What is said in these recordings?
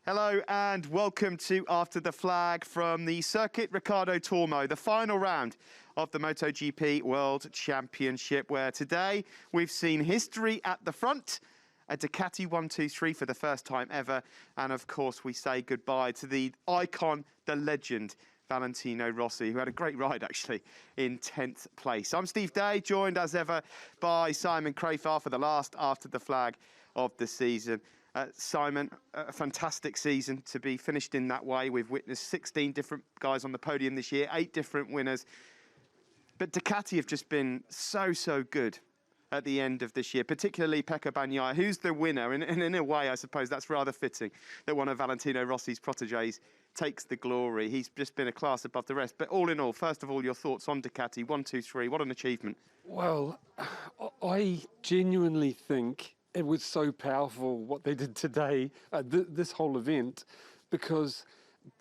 Hello and welcome to After the Flag from the Circuit Ricardo Tormo, the final round of the MotoGP World Championship, where today we've seen history at the front, a Ducati 123 for the first time ever, and of course we say goodbye to the icon, the legend, Valentino Rossi, who had a great ride actually in 10th place. I'm Steve Day, joined as ever by Simon Crafar for the last After the Flag of the season. Simon, a fantastic season to be finished in that way. We've witnessed 16 different guys on the podium this year, 8 different winners. But Ducati have just been so good at the end of this year, particularly Pecco Bagnaia, who's the winner. And in a way, I suppose that's rather fitting that one of Valentino Rossi's protégés takes the glory. He's just been a class above the rest. But all in all, first of all, your thoughts on Ducati 123. What an achievement. Well, I genuinely think it was so powerful what they did today, this whole event, because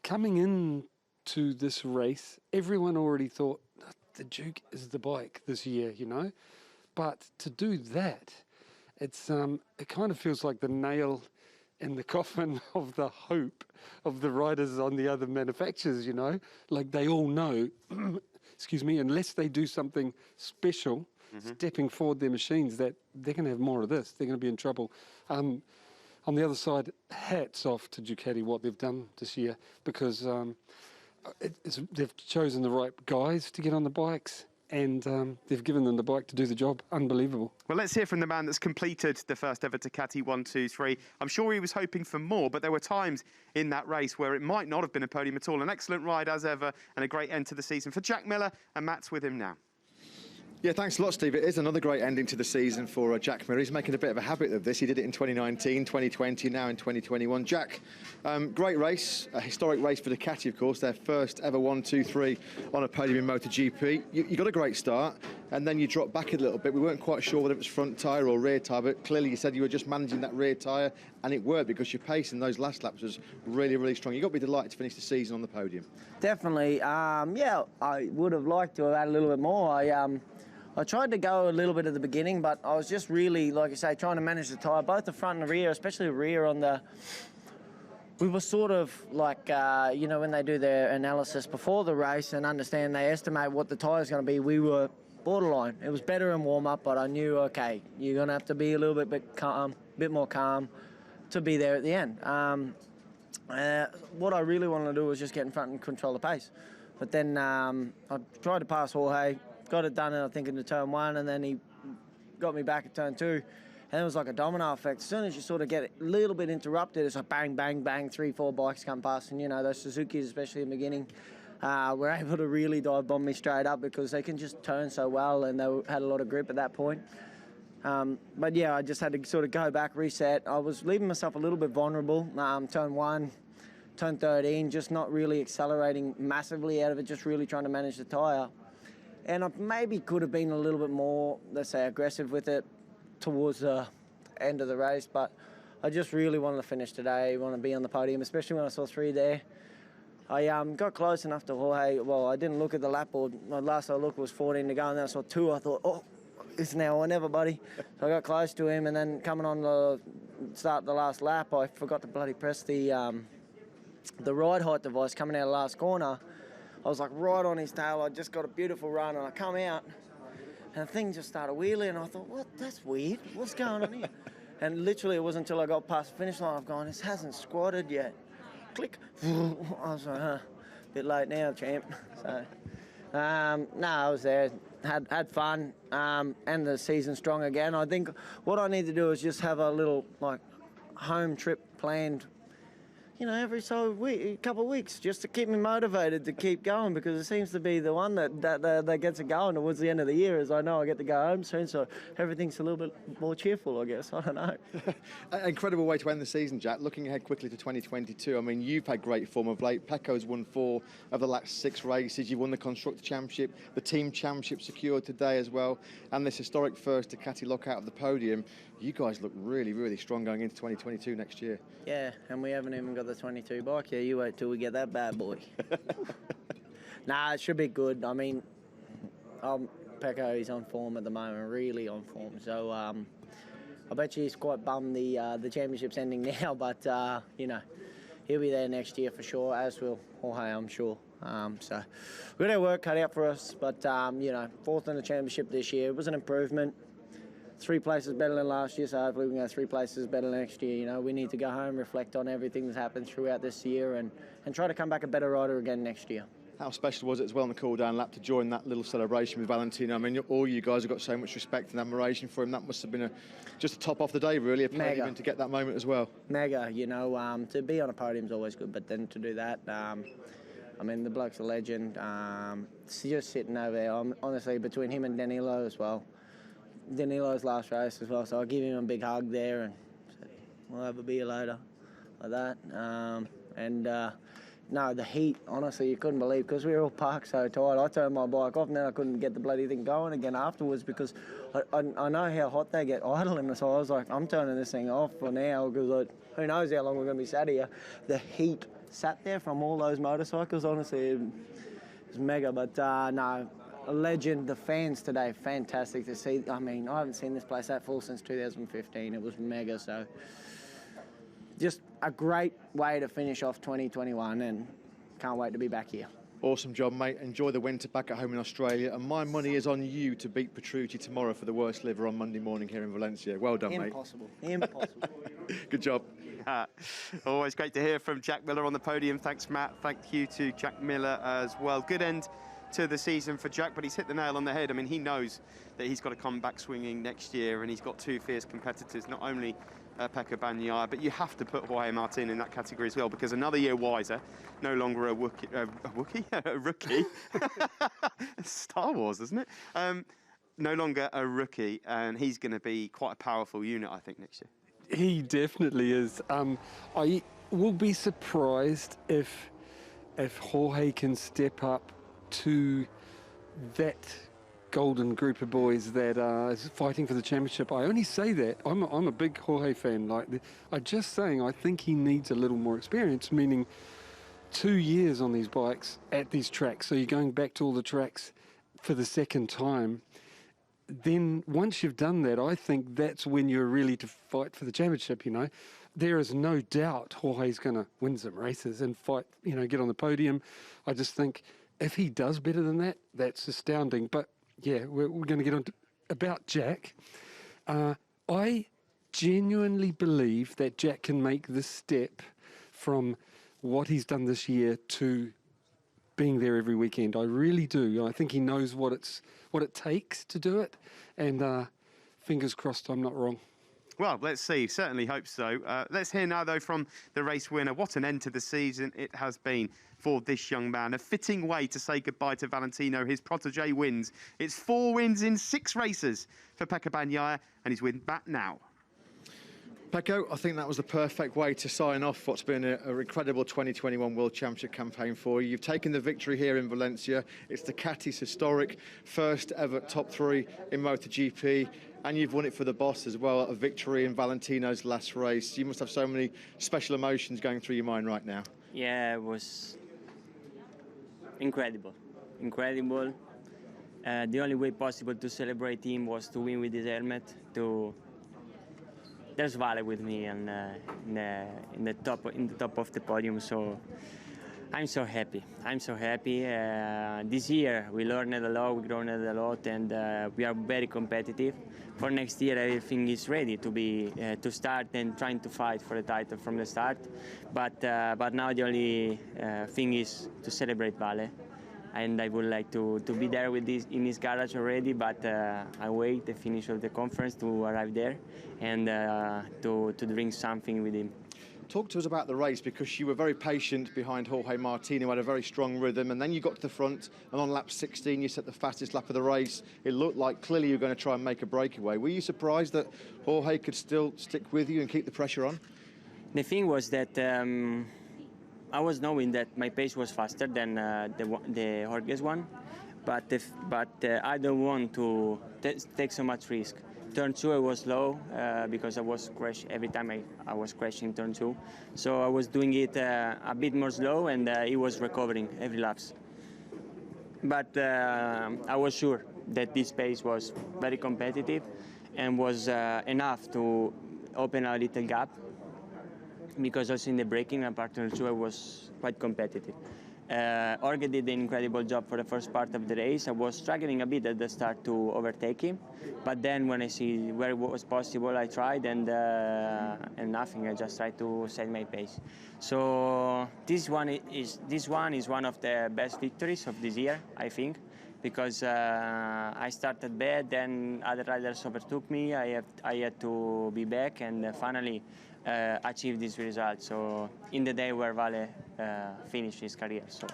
coming into this race, everyone already thought the Duke is the bike this year, you know. But to do that, it's it kind of feels like the nail in the coffin of the hope of the riders on the other manufacturers, you know. Like they all know, excuse me, unless they do something special, stepping forward their machines, that they're going to have more of this. They're going to be in trouble. On the other side, hats off to Ducati, what they've done this year, because they've chosen the right guys to get on the bikes, and they've given them the bike to do the job. Unbelievable. Well, let's hear from the man that's completed the first ever Ducati 123. I'm sure he was hoping for more, but there were times in that race where it might not have been a podium at all. An excellent ride as ever, and a great end to the season for Jack Miller, and Matt's with him now. Yeah, thanks a lot, Steve. It is another great ending to the season for Jack Miller. He's making a bit of a habit of this. He did it in 2019, 2020, now in 2021. Jack, great race, a historic race for Ducati, of course, their first ever 1-2-3 on a podium in MotoGP. You got a great start, and then you dropped back a little bit. We weren't quite sure whether it was front tyre or rear tyre, but clearly you said you were just managing that rear tyre, and it worked because your pace in those last laps was really strong. You've got to be delighted to finish the season on the podium. Definitely. Yeah, I would have liked to have had a little bit more. I tried to go a little bit at the beginning, but I was just really, like you say, trying to manage the tyre, both the front and the rear, especially the rear on the... We were sort of like, you know, when they do their analysis before the race and understand they estimate what the tyre's going to be, we were borderline. It was better in warm-up, but I knew, okay, you're going to have to be a little bit more calm to be there at the end. What I really wanted to do was just get in front and control the pace. But then I tried to pass Jorge, got it done, I think, into turn 1, and then he got me back at turn 2. And it was like a domino effect. As soon as you sort of get a little bit interrupted, it's like bang, bang, bang, 3-4 bikes come past. And, you know, those Suzukis, especially in the beginning, were able to really dive bomb me straight up because they can just turn so well, and they had a lot of grip at that point. But, yeah, I just had to sort of go back, reset. I was leaving myself a little bit vulnerable. Turn 1, turn 13, just not really accelerating massively out of it, just really trying to manage the tyre. And I maybe could have been a little bit more, let's say, aggressive with it towards the end of the race. But I just really wanted to finish today, want to be on the podium, especially when I saw 3 there. I got close enough to Jorge. Well, I didn't look at the lap board. The last I looked was 14 to go, and then I saw 2. I thought, oh, it's now or never, buddy. So I got close to him, and then coming on the start of the last lap, I forgot to bloody press the ride height device coming out of the last corner. I was like right on his tail. I just got a beautiful run, and I come out, and the thing just started wheeling, and I thought, what? That's weird. What's going on here? And literally, it wasn't until I got past the finish line, I've gone, this hasn't squatted yet. Click. I was like, a bit late now, champ. So, no, I was there, had fun, and the season's strong again. I think what I need to do is just have a little like home trip planned, you know, every couple of weeks, just to keep me motivated to keep going, because it seems to be the one that gets it going towards the end of the year, as I know I get to go home soon, so everything's a little bit more cheerful, I guess. I don't know. Incredible way to end the season, Jack. Looking ahead quickly to 2022, I mean, you've had great form of late. Pecco's won 4 of the last 6 races. You've won the Constructor Championship, the Team Championship secured today as well, and this historic first Ducati lockout of the podium. You guys look really strong going into 2022 next year. Yeah, and we haven't even got the 22 bike. Yeah, you wait till we get that bad boy. Nah, it should be good. I mean, Pecco is on form at the moment, really on form. So I bet you he's quite bummed the championship's ending now. But you know, he'll be there next year for sure, as will Jorge, I'm sure. So we've got our work cut out for us, but you know, 4th in the championship this year. It was an improvement. 3 places better than last year, so hopefully we can go 3 places better next year. You know, we need to go home, reflect on everything that's happened throughout this year, and try to come back a better rider again next year. How special was it as well on the cool-down lap to join that little celebration with Valentino? I mean, all you guys have got so much respect and admiration for him. That must have been just a top off the day, really, a podium, and to get that moment as well. Mega, you know, to be on a podium is always good, but then to do that, I mean, the bloke's a legend. Just sitting over there, honestly, between him and Danilo as well. Danilo's last race as well, so I'll give him a big hug there and say, we'll have a beer later, like that. No, the heat, honestly, you couldn't believe, because we were all parked so tight. I turned my bike off and then I couldn't get the bloody thing going again afterwards, because I know how hot they get idling, so I was like, I'm turning this thing off for now, because who knows how long we're going to be sat here. The heat sat there from all those motorcycles, honestly, it was mega, but no. A legend. The fans today, fantastic to see. I mean, I haven't seen this place that full since 2015. It was mega, so just a great way to finish off 2021, and can't wait to be back here. Awesome job, mate. Enjoy the winter back at home in Australia, and my money is on you to beat Petrucci tomorrow for the worst liver on Monday morning here in Valencia. Well done, mate. Impossible. Impossible. Good job. Always great to hear from Jack Miller on the podium. Thanks, Matt. Thank you to Jack Miller as well. Good end to the season for Jack, but he's hit the nail on the head. I mean, he knows that he's got to come back swinging next year, and he's got 2 fierce competitors, not only Pecco Bagnaia, but you have to put Jorge Martin in that category as well, because another year wiser, no longer a rookie. Star Wars, isn't it? No longer a rookie, and he's going to be quite a powerful unit, I think, next year. He definitely is. I will be surprised if Jorge can step up to that golden group of boys that is fighting for the championship. I only say that. I'm a big Jorge fan. I'm just saying, I think he needs a little more experience, meaning 2 years on these bikes at these tracks. So you're going back to all the tracks for the second time. Then once you've done that, I think that's when you're really to fight for the championship, you know. There is no doubt Jorge's going to win some races and fight, you know, get on the podium. I just think if he does better than that, that's astounding. But yeah, we're going to get on to about Jack. I genuinely believe that Jack can make this step from what he's done this year to being there every weekend. I really do. I think he knows what it takes to do it, and fingers crossed I'm not wrong. Well, let's see. Certainly hope so. Let's hear now, though, from the race winner. What an end to the season it has been for this young man. A fitting way to say goodbye to Valentino. His protege wins. It's 4 wins in 6 races for Pecco Bagnaia, and he's with back now. Pecco, I think that was the perfect way to sign off what's been an incredible 2021 World Championship campaign for you. You've taken the victory here in Valencia. It's Ducati's historic first ever top 3 in MotoGP, and you've won it for the boss as well, a victory in Valentino's last race. You must have so many special emotions going through your mind right now. Yeah, it was incredible. Incredible. The only way possible to celebrate him was to win with his helmet, There's Vale with me and in the top of the podium, so I'm so happy. I'm so happy. This year we learned a lot, we grown a lot, and we are very competitive. For next year, everything is ready to start and trying to fight for the title from the start. But now the only thing is to celebrate Vale. And I would like to be there with in his garage already, but I wait the finish of the conference to arrive there and to drink something with him. Talk to us about the race, because you were very patient behind Jorge Martin, who had a very strong rhythm, and then you got to the front, and on lap 16 you set the fastest lap of the race. It looked like clearly you were going to try and make a breakaway. Were you surprised that Jorge could still stick with you and keep the pressure on? The thing was that I was knowing that my pace was faster than the Jorge's one, but I don't want to take so much risk. Turn 2 I was low because I was crashing every time I was crashing turn 2, so I was doing it a bit more slow, and he was recovering every laps. But I was sure that this pace was very competitive and was enough to open a little gap. because also in the braking and partner 2 I was quite competitive. Jorge did an incredible job for the first part of the race. I was struggling a bit at the start to overtake him, but then when I see where it was possible, I tried, and nothing. I just tried to set my pace. So this one is one of the best victories of this year, I think, because I started bad, then other riders overtook me. I had to be back, and finally achieve this result. So in the day where Vale finished his career, so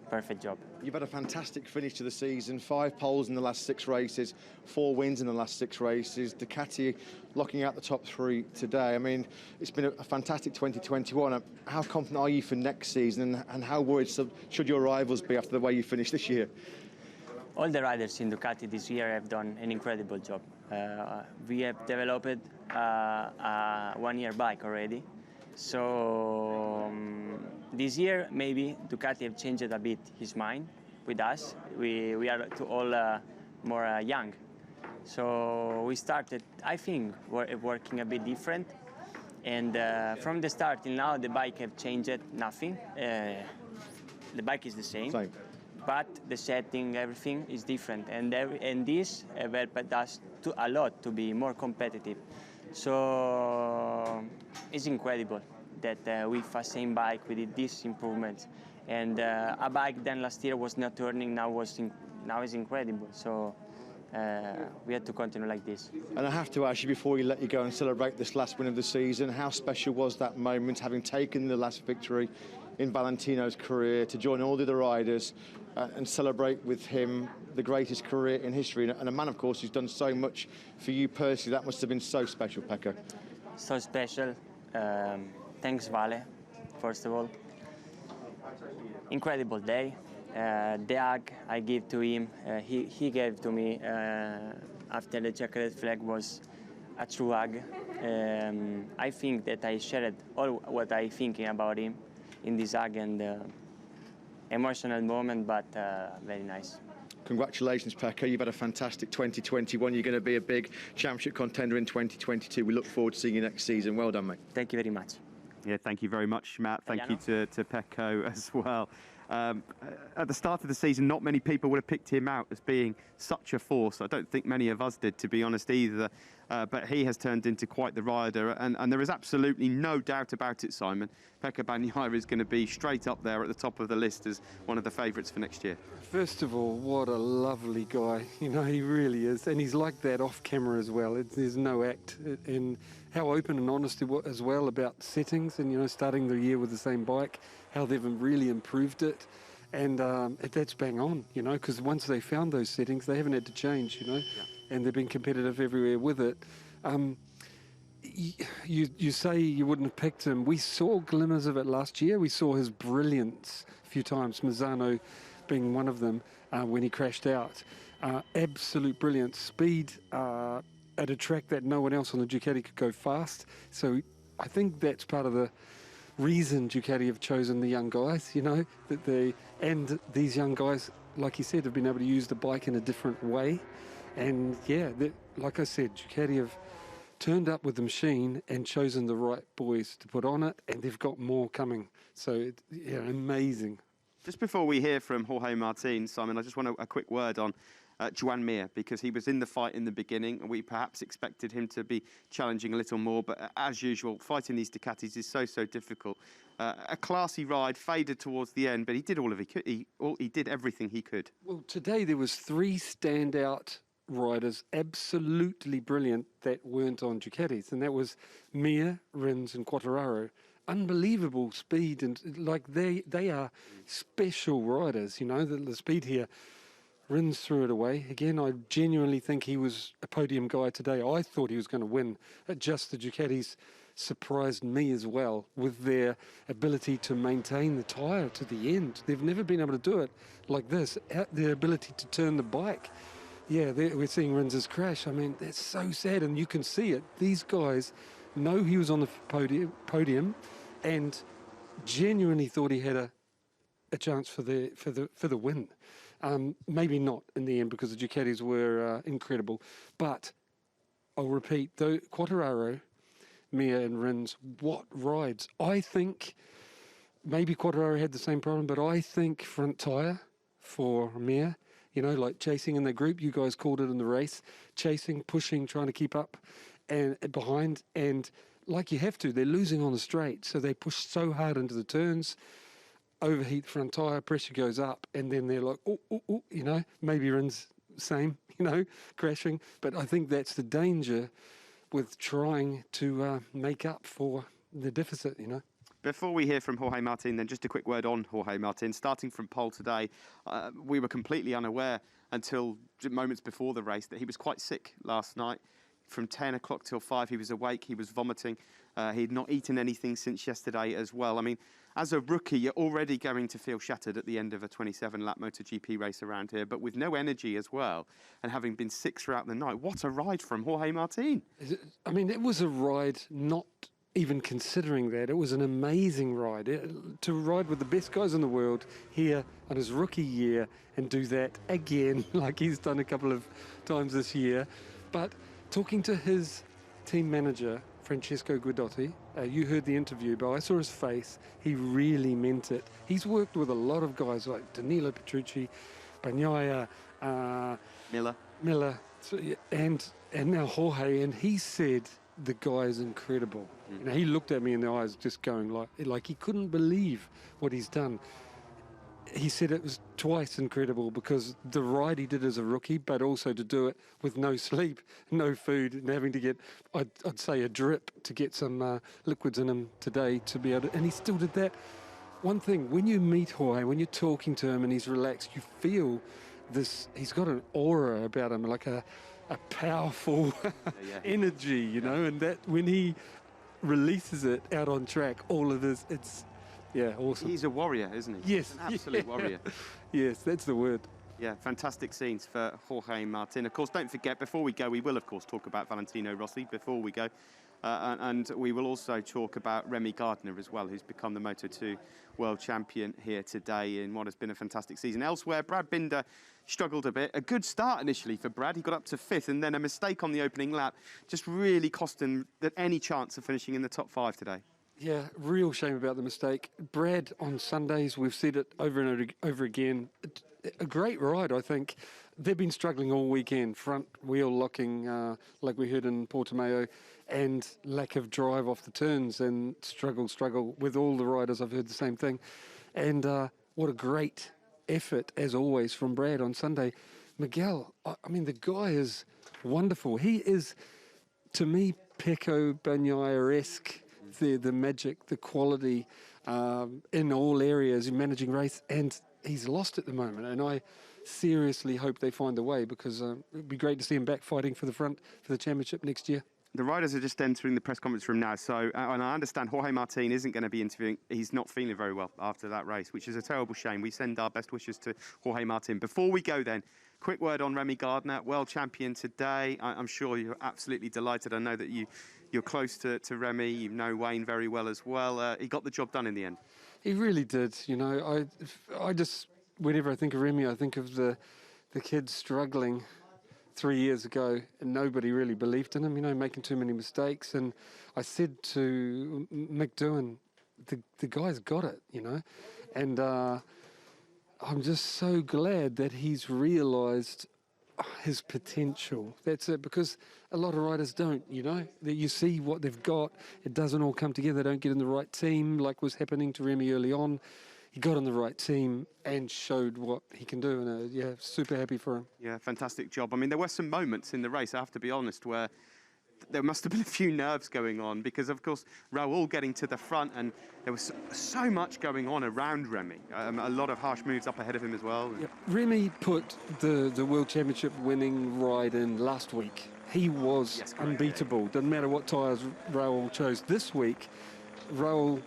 perfect job. You've had a fantastic finish to the season, 5 poles in the last 6 races, 4 wins in the last 6 races. Ducati locking out the top 3 today. I mean, it's been a fantastic 2021. How confident are you for next season, and how worried should your rivals be after the way you finished this year? All the riders in Ducati this year have done an incredible job. We have developed a one-year bike already. So this year, maybe Ducati have changed a bit his mind with us. We are all more young. So we started, I think, working a bit different. And from the start till now, the bike have changed nothing. The bike is the same. But the setting, everything is different, and this helped us a lot to be more competitive. So it's incredible that with the same bike we did these improvements, and a bike that last year was not turning now is incredible. So we had to continue like this. And I have to ask you, before we let you go and celebrate this last win of the season, how special was that moment, having taken the last victory in Valentino's career, to join all the other riders and celebrate with him the greatest career in history, and a man, of course, who's done so much for you personally? That must have been so special, Pecco. So special. Thanks, Vale, first of all. Incredible day. The hug I gave to him, he gave to me after the checkered flag was a true hug. I think that I shared all what I thinking about him in this hug, and emotional moment, but very nice. Congratulations, Pecco. You've had a fantastic 2021. You're going to be a big championship contender in 2022. We look forward to seeing you next season. Well done, mate. Thank you very much. Yeah, thank you very much, Matt. Thank you to Pecco as well. At the start of the season, not many people would have picked him out as being such a force. I don't think many of us did, to be honest, either. But he has turned into quite the rider, and there is absolutely no doubt about it, Simon. Pecco Bagnaia is going to be straight up there at the top of the list as one of the favourites for next year. First of all, what a lovely guy. You know, he really is. And he's like that off camera as well. There's no act. And how open and honest he was as well about settings and, you know, starting the year with the same bike, how they've really improved it. And that's bang on, you know, because once they found those settings, they haven't had to change, you know. Yeah. And they've been competitive everywhere with it. You say you wouldn't have picked him. We saw glimmers of it last year. We saw his brilliance a few times, Mazzano being one of them when he crashed out. Absolute brilliance. Speed at a track that no one else on the Ducati could go fast. So I think that's part of the reason Ducati have chosen the young guys, you know, and these young guys, like you said, have been able to use the bike in a different way. And yeah, like I said, Ducati have turned up with the machine and chosen the right boys to put on it, and they've got more coming. So, yeah, amazing. Just before we hear from Jorge Martin, Simon, I just want a quick word on Joan Mir, because he was in the fight in the beginning, and we perhaps expected him to be challenging a little more, but as usual, fighting these Ducatis is so difficult. A classy ride, faded towards the end, but he did he did everything he could. Well, today there was 3 standout riders, absolutely brilliant, that weren't on Ducatis, and that was Mir, Rins and Quartararo. Unbelievable speed, and like they are special riders, you know, the speed here. Rins threw it away. Again, I genuinely think he was a podium guy today. I thought he was going to win. Just the Ducatis surprised me as well with their ability to maintain the tyre to the end. They've never been able to do it like this. Their ability to turn the bike. Yeah, we're seeing Rins's crash. I mean, that's so sad, and you can see it. These guys know he was on the podium and genuinely thought he had a chance for the win. Maybe not in the end, because the Ducatis were incredible. But I'll repeat, though, Quartararo, Mir and Rins, what rides. I think maybe Quadraro had the same problem, but I think front tyre for Mir, you know, like chasing in the group, you guys called it in the race, chasing, pushing, trying to keep up and behind, and like you have to, they're losing on the straight, so they push so hard into the turns, overheat the front tyre, pressure goes up, and then they're like, oh, you know, maybe Rins same, you know, crashing. But I think that's the danger with trying to make up for the deficit, you know. Before we hear from Jorge Martin, then just a quick word on Jorge Martin. Starting from pole today, we were completely unaware until moments before the race that he was quite sick last night. From 10 o'clock till 5, he was awake, he was vomiting. He'd not eaten anything since yesterday as well. I mean, as a rookie, you're already going to feel shattered at the end of a 27-lap MotoGP race around here, but with no energy as well, and having been sick throughout the night. What a ride from Jorge Martin. I mean, it was a ride not even considering that. It was an amazing ride. To ride with the best guys in the world here on his rookie year and do that again, like he's done a couple of times this year. But talking to his team manager, Francesco Guidotti, you heard the interview, but I saw his face. He really meant it. He's worked with a lot of guys like Danilo Petrucci, Bagnaia, Miller, and now Jorge, and he said the guy is incredible. You know, he looked at me in the eyes just going like he couldn't believe what he's done. He said it was twice incredible because the ride he did as a rookie, but also to do it with no sleep, no food, and having to get, I'd say, a drip to get some liquids in him today to be able to, and he still did that. One thing, when you meet Jorge, when you're talking to him and he's relaxed, you feel this, he's got an aura about him, like a powerful energy, you know, and that when he releases it out on track, all of this, it's, yeah, awesome. He's a warrior, isn't he? Yes. He's an absolute warrior. Yes, that's the word. Yeah, fantastic scenes for Jorge Martin. Of course, don't forget, before we go, we will, of course, talk about Valentino Rossi before we go. And we will also talk about Remy Gardner as well, who's become the Moto2 world champion here today in what has been a fantastic season. Elsewhere, Brad Binder struggled a bit. A good start initially for Brad. He got up to 5th, and then a mistake on the opening lap just really cost him any chance of finishing in the top 5 today. Yeah, real shame about the mistake. Brad on Sundays, we've said it over and over again. A great ride, I think. They've been struggling all weekend, front wheel locking, like we heard in Portimao, and lack of drive off the turns, and struggle with all the riders. I've heard the same thing. And what a great effort, as always, from Brad on Sunday. Miguel, I mean, the guy is wonderful. He is, to me, Pecco Bagnaia-esque. The magic, the quality in all areas, managing race, and he's lost at the moment. And I seriously hope they find a way, because it'd be great to see him back fighting for the front for the championship next year. The riders are just entering the press conference room now, so and I understand Jorge Martin isn't going to be interviewing. He's not feeling very well after that race, which is a terrible shame. We send our best wishes to Jorge Martin. Before we go then, quick word on Remy Gardner, world champion today. I'm sure you're absolutely delighted. I know that you're close to Remy. You know Wayne very well as well. He got the job done in the end. He really did. You know, I just, whenever I think of Remy, I think of the kids struggling 3 years ago, and nobody really believed in him, you know, making too many mistakes. And I said to Mick Doohan, the guy's got it, you know. And I'm just so glad that he's realised his potential. That's it, because a lot of riders don't, you know. You see what they've got, it doesn't all come together, they don't get in the right team, like was happening to Remy early on. He got on the right team and showed what he can do, and yeah, super happy for him. Yeah, fantastic job. I mean, there were some moments in the race, I have to be honest, where there must have been a few nerves going on, because of course Raul getting to the front, and there was so much going on around Remy. A lot of harsh moves up ahead of him as well. Yep. Remy put the World Championship winning ride in last week. He was unbeatable. Doesn't matter what tyres Raul chose. This week, Raul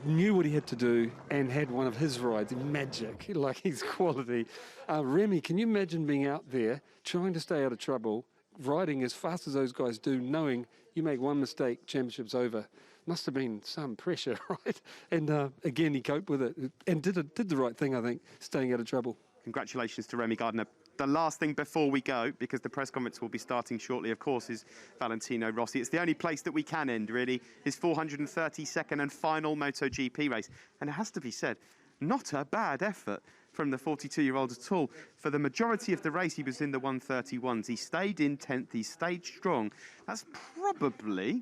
knew what he had to do and had one of his rides, magic, like his quality. Remy, can you imagine being out there, trying to stay out of trouble, riding as fast as those guys do, knowing you make one mistake, championship's over? Must have been some pressure, right? And again, he coped with it and did the right thing, I think, staying out of trouble. Congratulations to Remy Gardner. The last thing before we go, because the press conference will be starting shortly, of course, is Valentino Rossi. It's the only place that we can end, really, his 432nd and final MotoGP race. And it has to be said, not a bad effort from the 42-year-old at all. For the majority of the race, he was in the 131s. He stayed in 10th, he stayed strong. That's probably,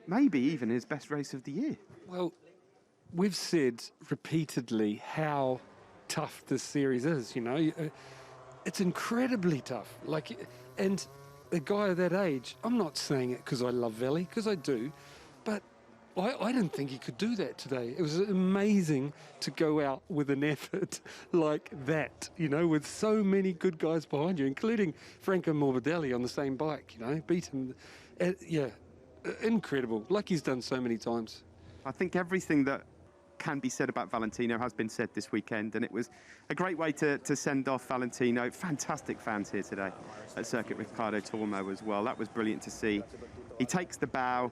maybe even his best race of the year. Well, we've said repeatedly how tough this series is, you know. It's incredibly tough. And a guy of that age, I'm not saying it because I love Valley, because I do, but I didn't think he could do that today. It was amazing to go out with an effort like that, you know, with so many good guys behind you, including Franco Morbidelli on the same bike, you know, beat him. Yeah, incredible, like he's done so many times. I think everything that can be said about Valentino has been said this weekend, and it was a great way to send off Valentino. Fantastic fans here today at Circuit Ricardo Tormo as well. That was brilliant to see. He takes the bow,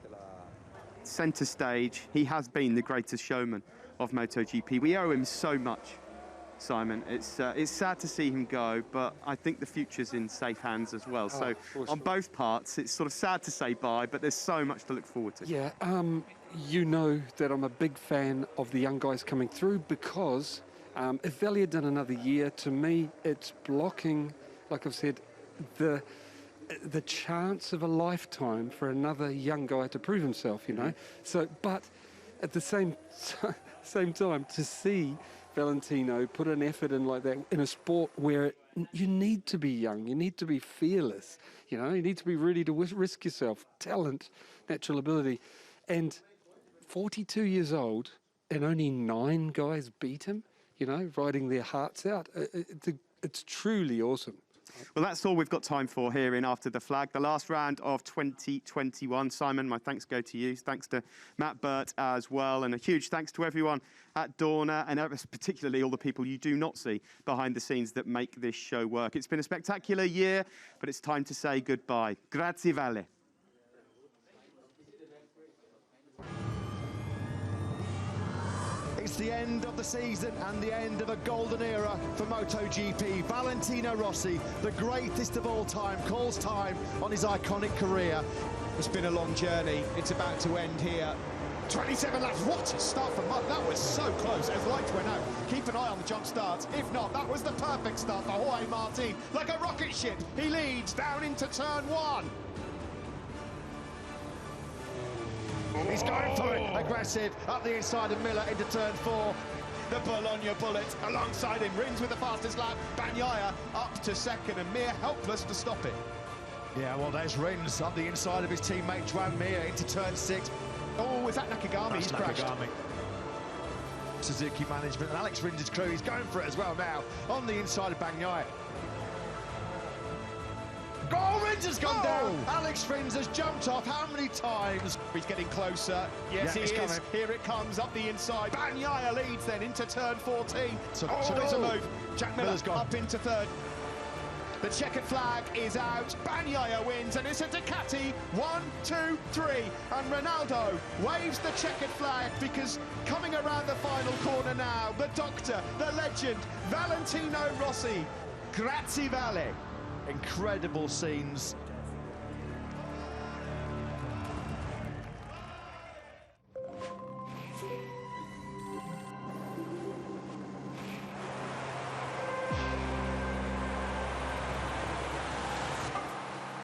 centre stage. He has been the greatest showman of MotoGP. We owe him so much, Simon. It's sad to see him go, but I think the future's in safe hands as well. So on both parts, it's sort of sad to say bye, but there's so much to look forward to. Yeah, you know that I'm a big fan of the young guys coming through, because if Valley had done another year, to me, it's blocking, like I've said, the chance of a lifetime for another young guy to prove himself, you know. So, but at the same time, to see Valentino put an effort in like that in a sport where you need to be young, you need to be fearless, you know, you need to be ready to risk yourself, talent, natural ability, and 42 years old, and only 9 guys beat him, you know, riding their hearts out. It's truly awesome. Well, that's all we've got time for here in After the Flag. The last round of 2021. Simon, my thanks go to you. Thanks to Matt Burt as well. And a huge thanks to everyone at Dorna, and particularly all the people you do not see behind the scenes that make this show work. It's been a spectacular year, but it's time to say goodbye. Grazievale. It's the end of the season and the end of a golden era for MotoGP. Valentino Rossi, the greatest of all time, calls time on his iconic career. It's been a long journey. It's about to end here. 27 laps. What a start for Mud. That was so close as lights went out. Keep an eye on the jump starts. If not, that was the perfect start for Jorge Martin. Like a rocket ship, he leads down into turn 1. He's going for it, aggressive, up the inside of Miller into turn 4. The Bologna bullet alongside him, Rins with the fastest lap. Bagnaia up to second and Mir helpless to stop it. Yeah, well, there's Rins up the inside of his teammate Juan Mir into turn 6. Oh, is that Nakagami? He's crashed. Suzuki management and Alex Rins' crew, he's going for it as well now, on the inside of Bagnaia. Oh, Rins has gone down. Alex Rins has jumped off. How many times? He's getting closer. Yes, yeah, he is. Coming. Here it comes up the inside. Bagnaia leads then into turn 14. So there's a move. Jack Miller's gone up into third. The checkered flag is out. Bagnaia wins, and it's a Ducati. 1, 2, 3. And Ronaldo waves the checkered flag, because coming around the final corner now, the doctor, the legend, Valentino Rossi. Grazievale. Incredible scenes